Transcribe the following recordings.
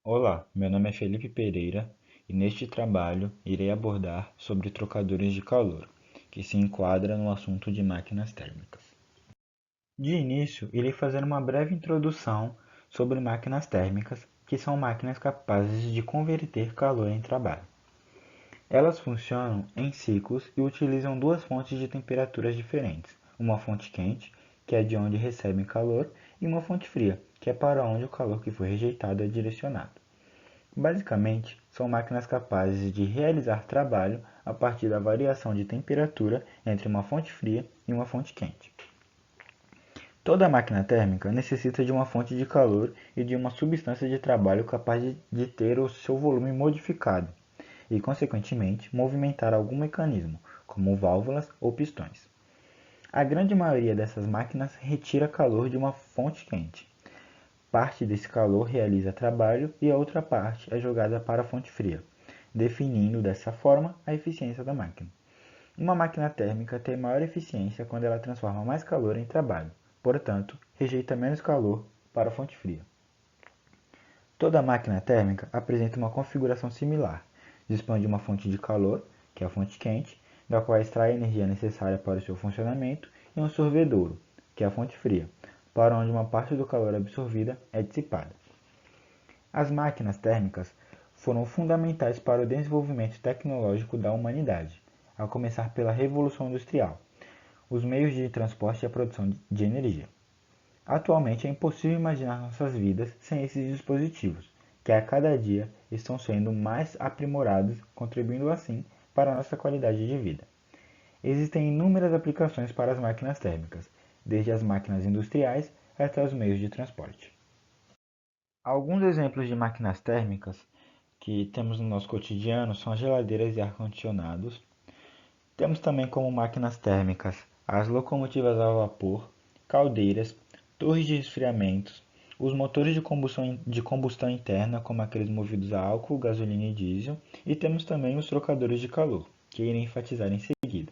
Olá, meu nome é Felipe Pereira e neste trabalho irei abordar sobre trocadores de calor, que se enquadra no assunto de máquinas térmicas. De início, irei fazer uma breve introdução sobre máquinas térmicas, que são máquinas capazes de converter calor em trabalho. Elas funcionam em ciclos e utilizam duas fontes de temperaturas diferentes, uma fonte quente, que é de onde recebem calor, e uma fonte fria, que é para onde o calor que foi rejeitado é direcionado. Basicamente, são máquinas capazes de realizar trabalho a partir da variação de temperatura entre uma fonte fria e uma fonte quente. Toda máquina térmica necessita de uma fonte de calor e de uma substância de trabalho capaz de ter o seu volume modificado e, consequentemente, movimentar algum mecanismo, como válvulas ou pistões. A grande maioria dessas máquinas retira calor de uma fonte quente. Parte desse calor realiza trabalho e a outra parte é jogada para a fonte fria, definindo dessa forma a eficiência da máquina. Uma máquina térmica tem maior eficiência quando ela transforma mais calor em trabalho, portanto, rejeita menos calor para a fonte fria. Toda máquina térmica apresenta uma configuração similar. Dispõe de uma fonte de calor, que é a fonte quente, da qual extrai a energia necessária para o seu funcionamento, e um sorvedouro, que é a fonte fria, para onde uma parte do calor absorvida é dissipada. As máquinas térmicas foram fundamentais para o desenvolvimento tecnológico da humanidade, a começar pela Revolução Industrial, os meios de transporte e a produção de energia. Atualmente é impossível imaginar nossas vidas sem esses dispositivos, que a cada dia estão sendo mais aprimorados, contribuindo assim para a nossa qualidade de vida. Existem inúmeras aplicações para as máquinas térmicas, desde as máquinas industriais até os meios de transporte. Alguns exemplos de máquinas térmicas que temos no nosso cotidiano são as geladeiras e ar-condicionados. Temos também como máquinas térmicas as locomotivas a vapor, caldeiras, torres de resfriamentos, os motores de combustão interna, como aqueles movidos a álcool, gasolina e diesel, e temos também os trocadores de calor, que irei enfatizar em seguida.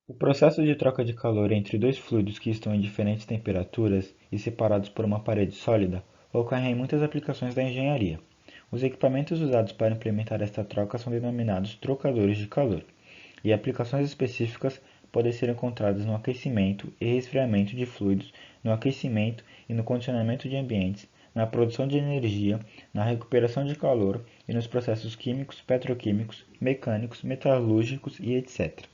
O processo de troca de calor entre dois fluidos que estão em diferentes temperaturas e separados por uma parede sólida ocorre em muitas aplicações da engenharia. Os equipamentos usados para implementar esta troca são denominados trocadores de calor, e aplicações específicas podem ser encontradas no aquecimento e resfriamento de fluidos, no aquecimento e no condicionamento de ambientes, na produção de energia, na recuperação de calor e nos processos químicos, petroquímicos, mecânicos, metalúrgicos e etc.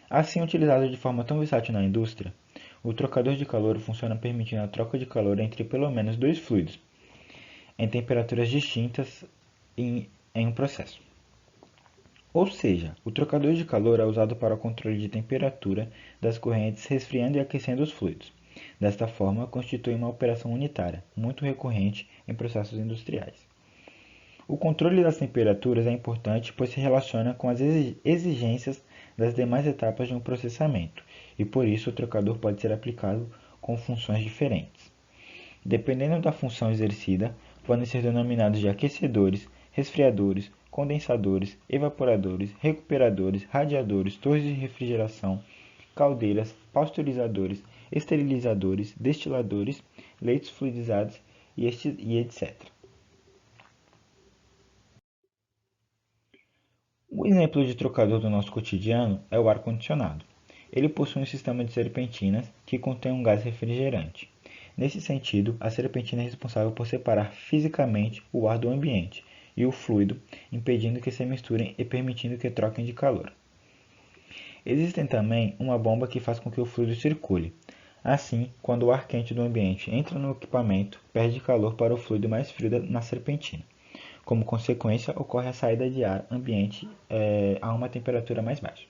Assim, utilizado de forma tão versátil na indústria, o trocador de calor funciona permitindo a troca de calor entre pelo menos dois fluidos, em temperaturas distintas em um processo. Ou seja, o trocador de calor é usado para o controle de temperatura das correntes resfriando e aquecendo os fluidos. Desta forma, constitui uma operação unitária, muito recorrente em processos industriais. O controle das temperaturas é importante pois se relaciona com as exigências das demais etapas de um processamento, e por isso o trocador pode ser aplicado com funções diferentes. Dependendo da função exercida, podem ser denominados de aquecedores, resfriadores, condensadores, evaporadores, recuperadores, radiadores, torres de refrigeração, caldeiras, pasteurizadores, esterilizadores, destiladores, leitos fluidizados e etc. Um exemplo de trocador do nosso cotidiano é o ar-condicionado. Ele possui um sistema de serpentinas que contém um gás refrigerante. Nesse sentido, a serpentina é responsável por separar fisicamente o ar do ambiente e o fluido, impedindo que se misturem e permitindo que troquem de calor. Existe também uma bomba que faz com que o fluido circule. Assim, quando o ar quente do ambiente entra no equipamento, perde calor para o fluido mais frio na serpentina. Como consequência, ocorre a saída de ar ambiente a uma temperatura mais baixa.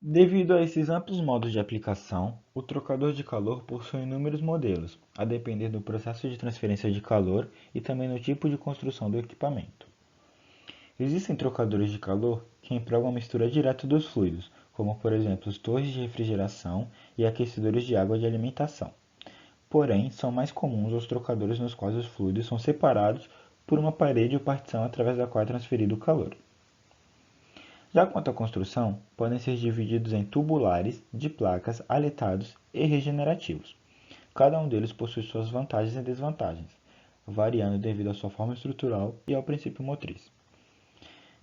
Devido a esses amplos modos de aplicação, o trocador de calor possui inúmeros modelos, a depender do processo de transferência de calor e também do tipo de construção do equipamento. Existem trocadores de calor que empregam a mistura direta dos fluidos, como por exemplo as torres de refrigeração e aquecedores de água de alimentação. Porém, são mais comuns os trocadores nos quais os fluidos são separados por uma parede ou partição através da qual é transferido o calor. Já quanto à construção, podem ser divididos em tubulares, de placas, aletados e regenerativos. Cada um deles possui suas vantagens e desvantagens, variando devido à sua forma estrutural e ao princípio motriz.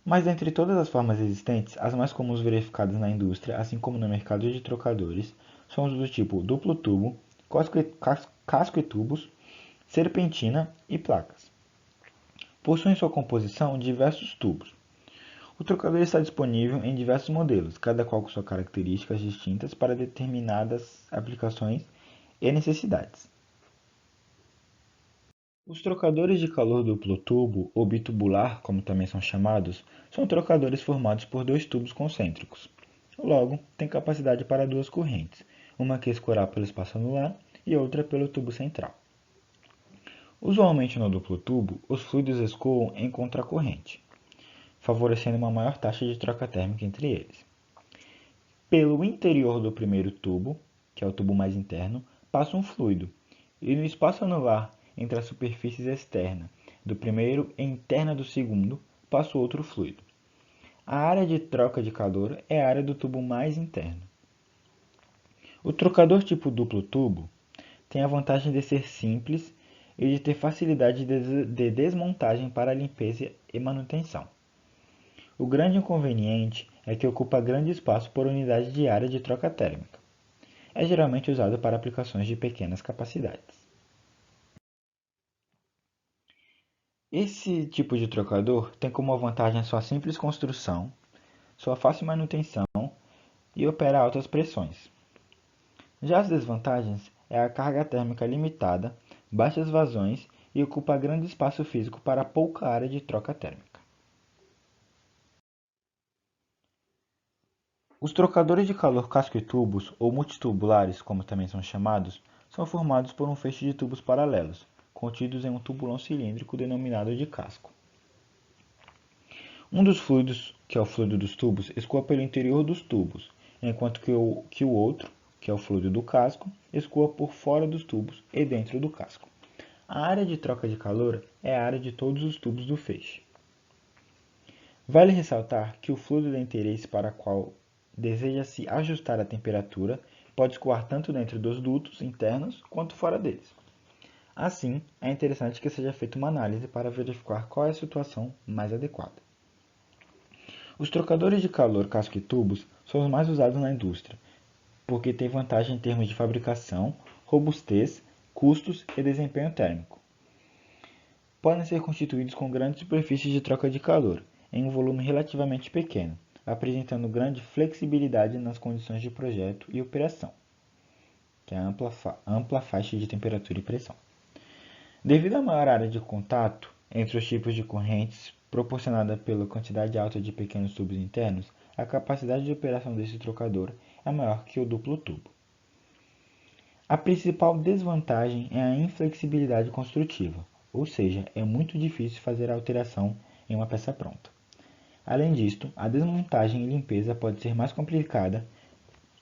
Mas dentre todas as formas existentes, as mais comuns verificadas na indústria, assim como no mercado de trocadores, são os do tipo duplo tubo, casco e tubos, serpentina e placas. Possuem em sua composição diversos tubos. O trocador está disponível em diversos modelos, cada qual com suas características distintas para determinadas aplicações e necessidades. Os trocadores de calor duplo tubo, ou bitubular, como também são chamados, são trocadores formados por dois tubos concêntricos. Logo, têm capacidade para duas correntes, uma que escoará pelo espaço anular e outra pelo tubo central. Usualmente no duplo tubo, os fluidos escoam em contracorrente, favorecendo uma maior taxa de troca térmica entre eles. Pelo interior do primeiro tubo, que é o tubo mais interno, passa um fluido, e no espaço anular entre as superfícies externa do primeiro e interna do segundo, passa outro fluido. A área de troca de calor é a área do tubo mais interno. O trocador tipo duplo tubo tem a vantagem de ser simples e de ter facilidade de desmontagem para limpeza e manutenção. O grande inconveniente é que ocupa grande espaço por unidade de área de troca térmica. É geralmente usado para aplicações de pequenas capacidades. Esse tipo de trocador tem como vantagem sua simples construção, sua fácil manutenção e opera a altas pressões. Já as desvantagens é a carga térmica limitada, baixas vazões e ocupa grande espaço físico para pouca área de troca térmica. Os trocadores de calor casco e tubos, ou multitubulares, como também são chamados, são formados por um feixe de tubos paralelos, contidos em um tubulão cilíndrico denominado de casco. Um dos fluidos, que é o fluido dos tubos, escoa pelo interior dos tubos, enquanto que o outro, que é o fluido do casco, escoa por fora dos tubos e dentro do casco. A área de troca de calor é a área de todos os tubos do feixe. Vale ressaltar que o fluido de interesse para o qual deseja-se ajustar a temperatura pode escoar tanto dentro dos dutos internos quanto fora deles. Assim, é interessante que seja feita uma análise para verificar qual é a situação mais adequada. Os trocadores de calor casco e tubos são os mais usados na indústria, porque têm vantagem em termos de fabricação, robustez, custos e desempenho térmico. Podem ser constituídos com grandes superfícies de troca de calor, em um volume relativamente pequeno, apresentando grande flexibilidade nas condições de projeto e operação, que é a ampla faixa de temperatura e pressão. Devido à maior área de contato entre os tipos de correntes proporcionada pela quantidade alta de pequenos tubos internos, a capacidade de operação desse trocador é maior que o duplo tubo. A principal desvantagem é a inflexibilidade construtiva, ou seja, é muito difícil fazer a alteração em uma peça pronta. Além disto, a desmontagem e limpeza pode ser mais complicada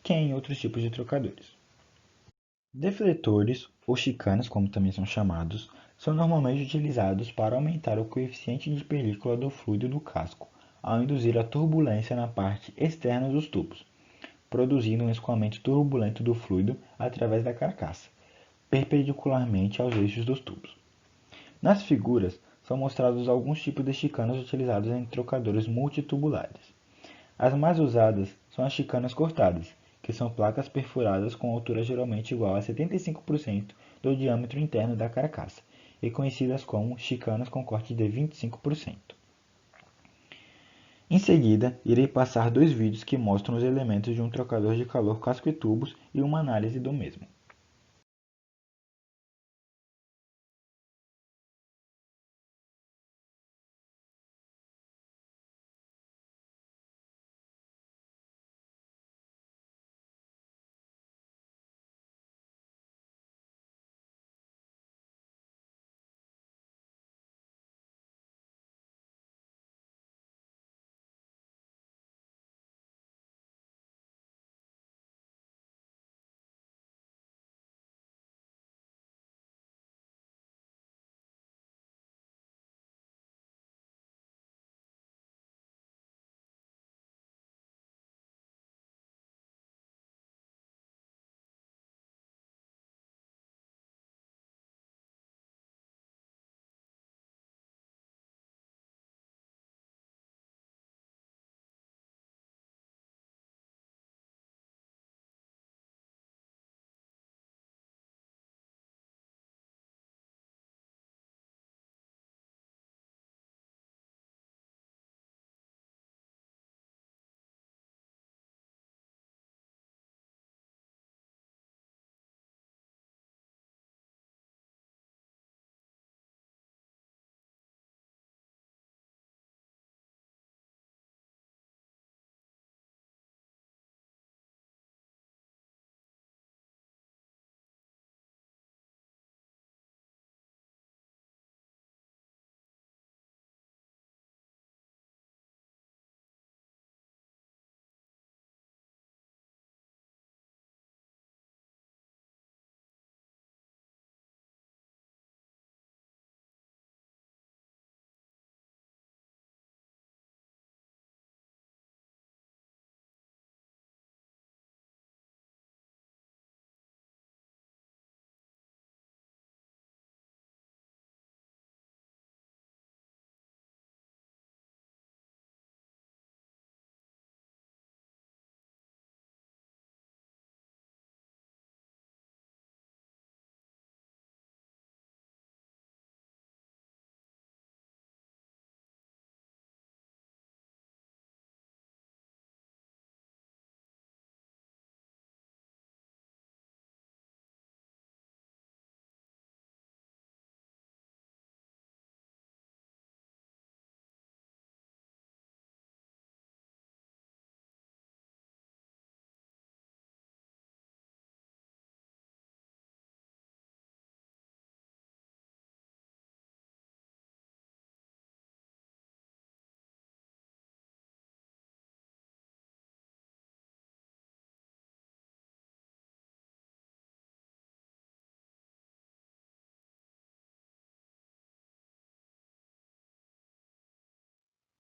que em outros tipos de trocadores. Defletores, ou chicanas, como também são chamados, são normalmente utilizados para aumentar o coeficiente de película do fluido do casco, ao induzir a turbulência na parte externa dos tubos, produzindo um escoamento turbulento do fluido através da carcaça, perpendicularmente aos eixos dos tubos. Nas figuras, são mostrados alguns tipos de chicanas utilizados em trocadores multitubulares. As mais usadas são as chicanas cortadas, que são placas perfuradas com altura geralmente igual a 75% do diâmetro interno da carcaça, e conhecidas como chicanas com corte de 25%. Em seguida, irei passar dois vídeos que mostram os elementos de um trocador de calor casco e tubos e uma análise do mesmo.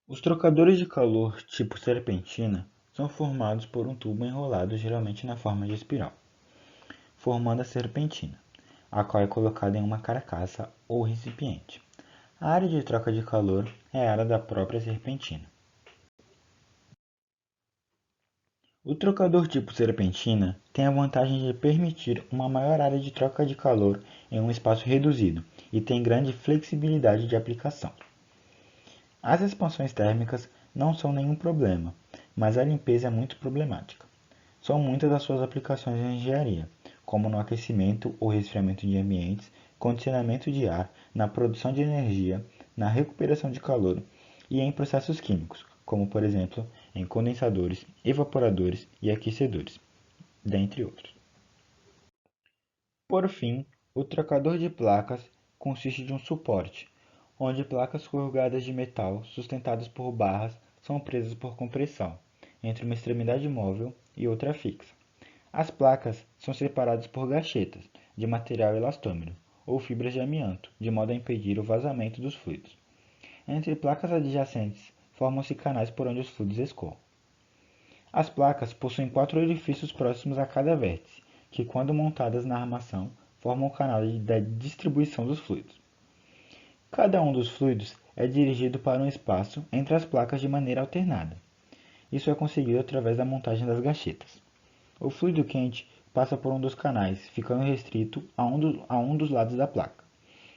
Os trocadores de calor tipo serpentina são formados por um tubo enrolado geralmente na forma de espiral, formando a serpentina, a qual é colocada em uma carcaça ou recipiente. A área de troca de calor é a área da própria serpentina. O trocador tipo serpentina tem a vantagem de permitir uma maior área de troca de calor em um espaço reduzido e tem grande flexibilidade de aplicação. As expansões térmicas não são nenhum problema, mas a limpeza é muito problemática. São muitas as suas aplicações em engenharia, como no aquecimento ou resfriamento de ambientes, condicionamento de ar, na produção de energia, na recuperação de calor e em processos químicos, como por exemplo em condensadores, evaporadores e aquecedores, dentre outros. Por fim, o trocador de placas consiste de um suporte, onde placas corrugadas de metal sustentadas por barras são presas por compressão entre uma extremidade móvel e outra fixa. As placas são separadas por gachetas de material elastômero ou fibras de amianto, de modo a impedir o vazamento dos fluidos. Entre placas adjacentes formam-se canais por onde os fluidos escorrem. As placas possuem 4 orifícios próximos a cada vértice, que, quando montadas na armação, formam o canal da distribuição dos fluidos. Cada um dos fluidos é dirigido para um espaço entre as placas de maneira alternada. Isso é conseguido através da montagem das gachetas. O fluido quente passa por um dos canais, ficando restrito a um dos lados da placa.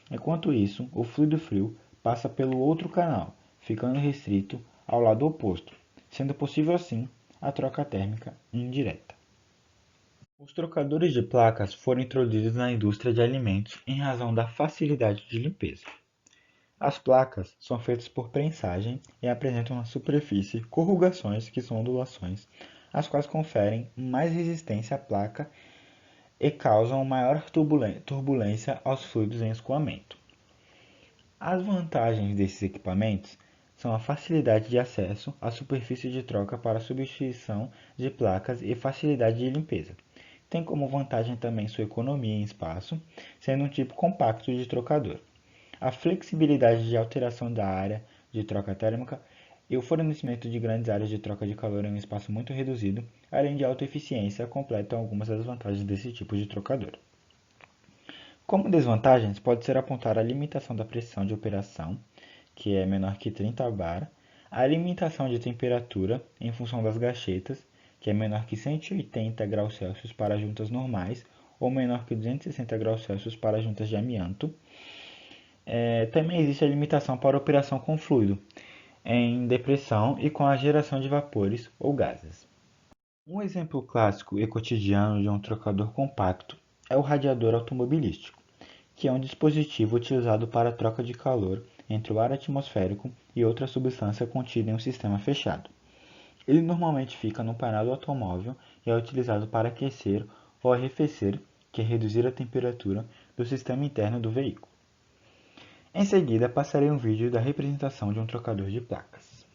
Enquanto isso, o fluido frio passa pelo outro canal, ficando restrito ao lado oposto, sendo possível assim a troca térmica indireta. Os trocadores de placas foram introduzidos na indústria de alimentos em razão da facilidade de limpeza. As placas são feitas por prensagem e apresentam na superfície corrugações, que são ondulações, as quais conferem mais resistência à placa e causam maior turbulência aos fluidos em escoamento. As vantagens desses equipamentos são a facilidade de acesso à superfície de troca para substituição de placas e facilidade de limpeza. Tem como vantagem também sua economia em espaço, sendo um tipo compacto de trocador, a flexibilidade de alteração da área de troca térmica e o fornecimento de grandes áreas de troca de calor em um espaço muito reduzido, além de alta eficiência, completam algumas das vantagens desse tipo de trocador. Como desvantagens, pode ser apontar a limitação da pressão de operação, que é menor que 30 bar, a limitação de temperatura em função das gachetas, que é menor que 180 graus Celsius para juntas normais ou menor que 260 graus Celsius para juntas de amianto. Também existe a limitação para operação com fluido, em depressão e com a geração de vapores ou gases. Um exemplo clássico e cotidiano de um trocador compacto é o radiador automobilístico, que é um dispositivo utilizado para a troca de calor entre o ar atmosférico e outra substância contida em um sistema fechado. Ele normalmente fica no painel do automóvel e é utilizado para aquecer ou arrefecer, que é reduzir a temperatura do sistema interno do veículo. Em seguida, passarei um vídeo da representação de um trocador de placas.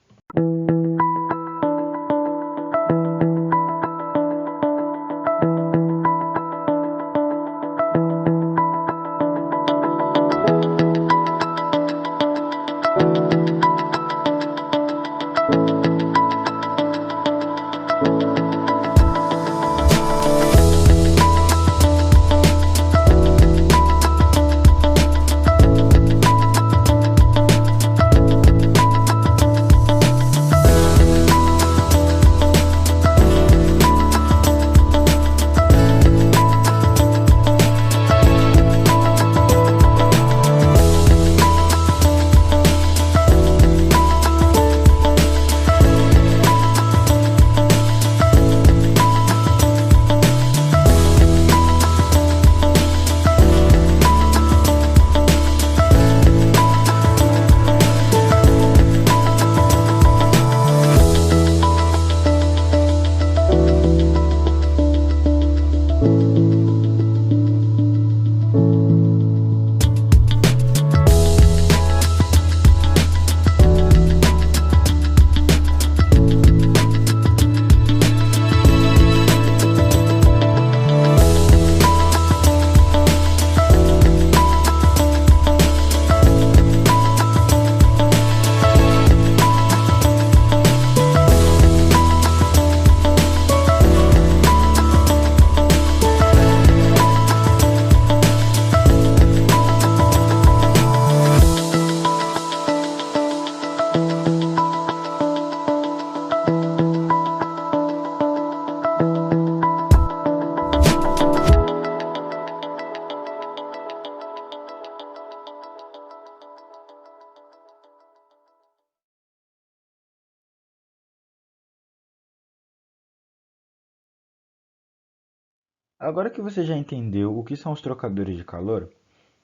Agora que você já entendeu o que são os trocadores de calor,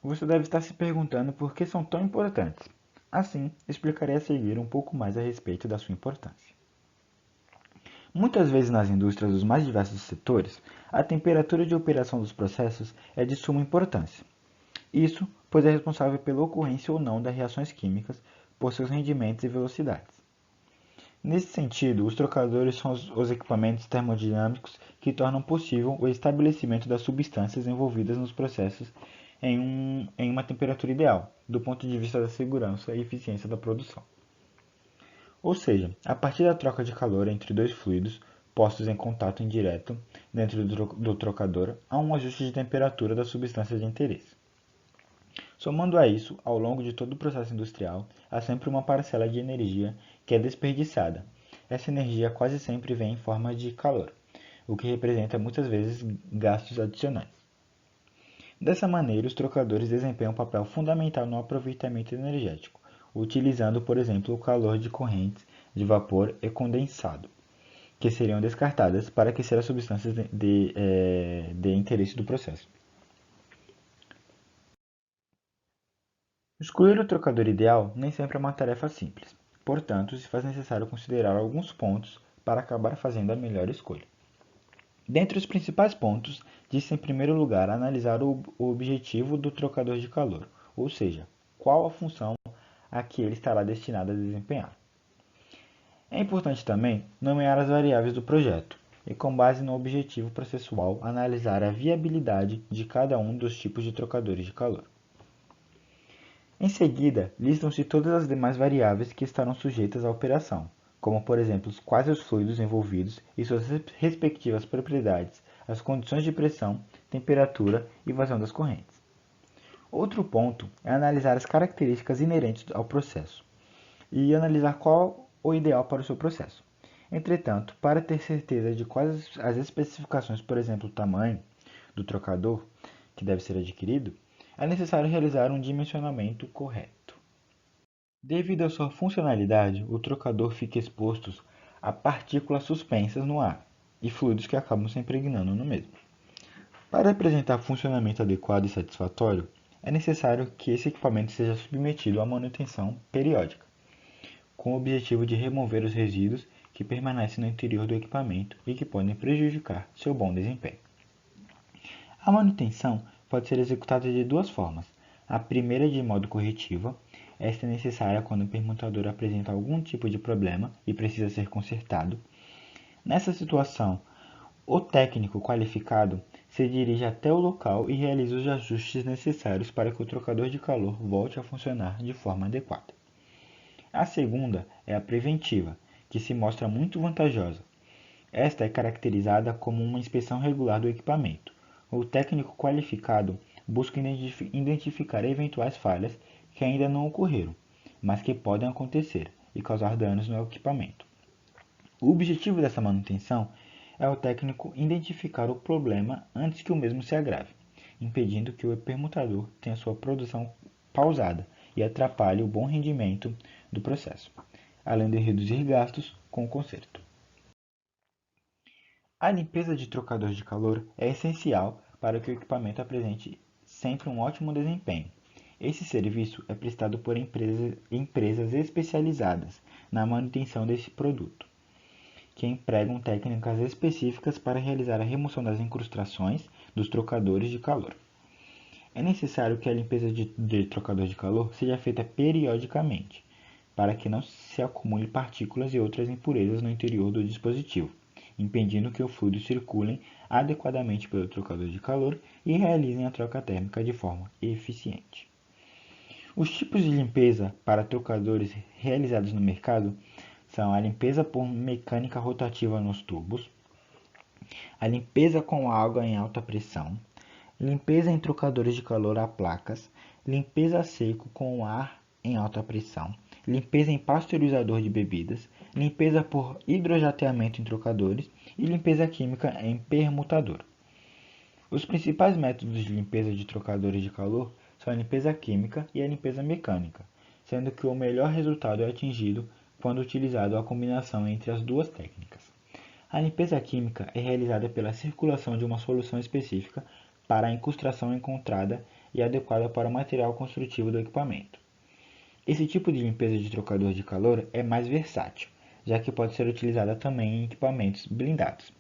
você deve estar se perguntando por que são tão importantes. Assim, explicarei a seguir um pouco mais a respeito da sua importância. Muitas vezes nas indústrias dos mais diversos setores, a temperatura de operação dos processos é de suma importância. Isso, pois é responsável pela ocorrência ou não das reações químicas por seus rendimentos e velocidades. Nesse sentido, os trocadores são os equipamentos termodinâmicos que tornam possível o estabelecimento das substâncias envolvidas nos processos em uma temperatura ideal, do ponto de vista da segurança e eficiência da produção. Ou seja, a partir da troca de calor entre dois fluidos postos em contato indireto dentro do trocador, há um ajuste de temperatura das substâncias de interesse. Somando a isso, ao longo de todo o processo industrial, há sempre uma parcela de energia que é desperdiçada. Essa energia quase sempre vem em forma de calor, o que representa muitas vezes gastos adicionais. Dessa maneira, os trocadores desempenham um papel fundamental no aproveitamento energético, utilizando, por exemplo, o calor de correntes de vapor e condensado, que seriam descartadas para aquecer as substâncias de interesse do processo. Escolher o trocador ideal nem sempre é uma tarefa simples, portanto, se faz necessário considerar alguns pontos para acabar fazendo a melhor escolha. Dentre os principais pontos, diz-se em primeiro lugar analisar o objetivo do trocador de calor, ou seja, qual a função a que ele estará destinado a desempenhar. É importante também nomear as variáveis do projeto e, com base no objetivo processual, analisar a viabilidade de cada um dos tipos de trocadores de calor. Em seguida, listam-se todas as demais variáveis que estarão sujeitas à operação, como por exemplo quais os fluidos envolvidos e suas respectivas propriedades, as condições de pressão, temperatura e vazão das correntes. Outro ponto é analisar as características inerentes ao processo e analisar qual o ideal para o seu processo. Entretanto, para ter certeza de quais as especificações, por exemplo, o tamanho do trocador que deve ser adquirido, é necessário realizar um dimensionamento correto. Devido à sua funcionalidade, o trocador fica exposto a partículas suspensas no ar e fluidos que acabam se impregnando no mesmo. Para apresentar funcionamento adequado e satisfatório, é necessário que esse equipamento seja submetido a manutenção periódica, com o objetivo de remover os resíduos que permanecem no interior do equipamento e que podem prejudicar seu bom desempenho. A manutenção pode ser executada de duas formas. A primeira de modo corretivo. Esta é necessária quando o permutador apresenta algum tipo de problema e precisa ser consertado. Nessa situação, o técnico qualificado se dirige até o local e realiza os ajustes necessários para que o trocador de calor volte a funcionar de forma adequada. A segunda é a preventiva, que se mostra muito vantajosa. Esta é caracterizada como uma inspeção regular do equipamento. O técnico qualificado busca identificar eventuais falhas que ainda não ocorreram, mas que podem acontecer e causar danos no equipamento. O objetivo dessa manutenção é o técnico identificar o problema antes que o mesmo se agrave, impedindo que o permutador tenha sua produção pausada e atrapalhe o bom rendimento do processo, além de reduzir gastos com o conserto. A limpeza de trocador de calor é essencial para que o equipamento apresente sempre um ótimo desempenho. Esse serviço é prestado por empresas especializadas na manutenção desse produto, que empregam técnicas específicas para realizar a remoção das incrustações dos trocadores de calor. É necessário que a limpeza de trocador de calor seja feita periodicamente, para que não se acumule partículas e outras impurezas no interior do dispositivo, impedindo que o fluido circule adequadamente pelo trocador de calor e realizem a troca térmica de forma eficiente. Os tipos de limpeza para trocadores realizados no mercado são a limpeza por mecânica rotativa nos tubos, a limpeza com água em alta pressão, limpeza em trocadores de calor a placas, limpeza a seco com ar em alta pressão, limpeza em pasteurizador de bebidas, limpeza por hidrojateamento em trocadores e limpeza química em permutador. Os principais métodos de limpeza de trocadores de calor são a limpeza química e a limpeza mecânica, sendo que o melhor resultado é atingido quando utilizado a combinação entre as duas técnicas. A limpeza química é realizada pela circulação de uma solução específica para a incrustação encontrada e adequada para o material construtivo do equipamento. Esse tipo de limpeza de trocador de calor é mais versátil, já que pode ser utilizada também em equipamentos blindados.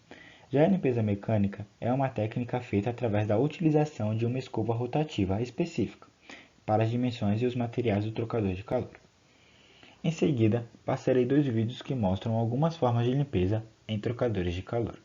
Já a limpeza mecânica é uma técnica feita através da utilização de uma escova rotativa específica para as dimensões e os materiais do trocador de calor. Em seguida, passarei dois vídeos que mostram algumas formas de limpeza em trocadores de calor.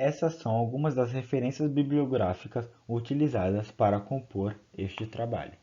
Essas são algumas das referências bibliográficas utilizadas para compor este trabalho.